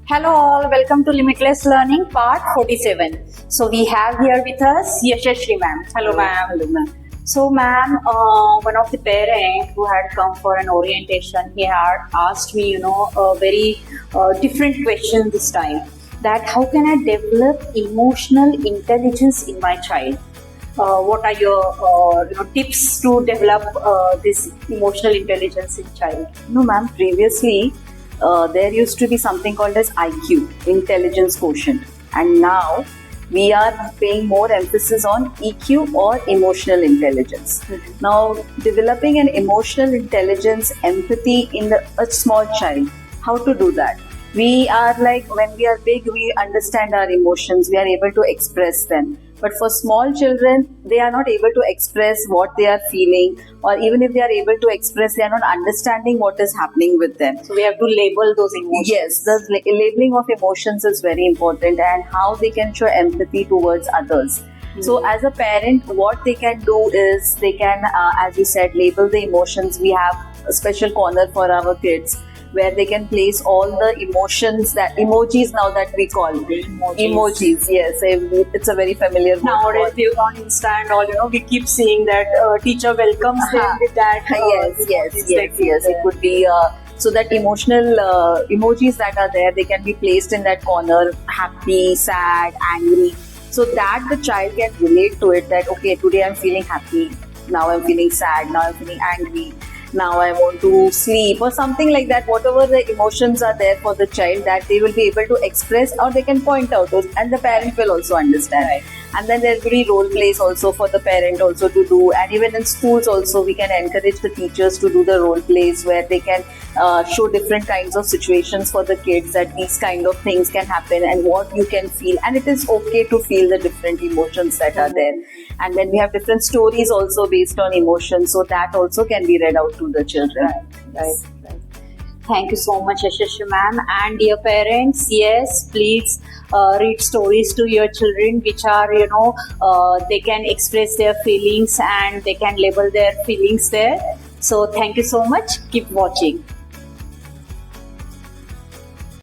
Hello all, welcome to Limitless Learning part 47. So we have here with us Yashashri ma'am. Hello ma'am. Hello, ma'am. So ma'am, one of the parent who had come for an orientation, he had asked me, a very different question this time. That how can I develop emotional intelligence in my child? What are your tips to develop this emotional intelligence in child? No, ma'am. Previously, there used to be something called as IQ, intelligence quotient, and now we are paying more emphasis on EQ or emotional intelligence. Now, developing an emotional intelligence, empathy in a small child, how to do that? We are like when we are big, we understand our emotions, we are able to express them. But for small children, they are not able to express what they are feeling, or even if they are able to express, they are not understanding what is happening with them. So we have to label those emotions. Yes, the labeling of emotions is very important, and how they can show empathy towards others. So, as a parent, what they can do is they can, as you said, label the emotions. We have a special corner for our kids where they can place all the emotions, that emojis now that we call emojis. Yes, it's a very familiar word. Nowadays, they on Insta and all, we keep seeing that teacher welcomes them with that. Yes. It could be. So that emotional emojis that are there, they can be placed in that corner: happy, sad, angry. So that the child can relate to it. That okay, today I'm feeling happy. Now I'm feeling sad. Now I'm feeling angry. Now I want to sleep, or something like that. Whatever the emotions are there for the child, that they will be able to express, or they can point out those, and the parent will also understand. Right. And then there will be role plays also for the parent also to do, and even in schools also we can encourage the teachers to do the role plays where they can show different kinds of situations for the kids, that these kind of things can happen and what you can feel, and it is okay to feel the different emotions that are there. And then we have different stories also based on emotions, so that also can be read out to the children. Right. Thank you so much, Yashashri ma'am. And dear parents, yes, please read stories to your children, which are, they can express their feelings and they can label their feelings there. So thank you so much. Keep watching.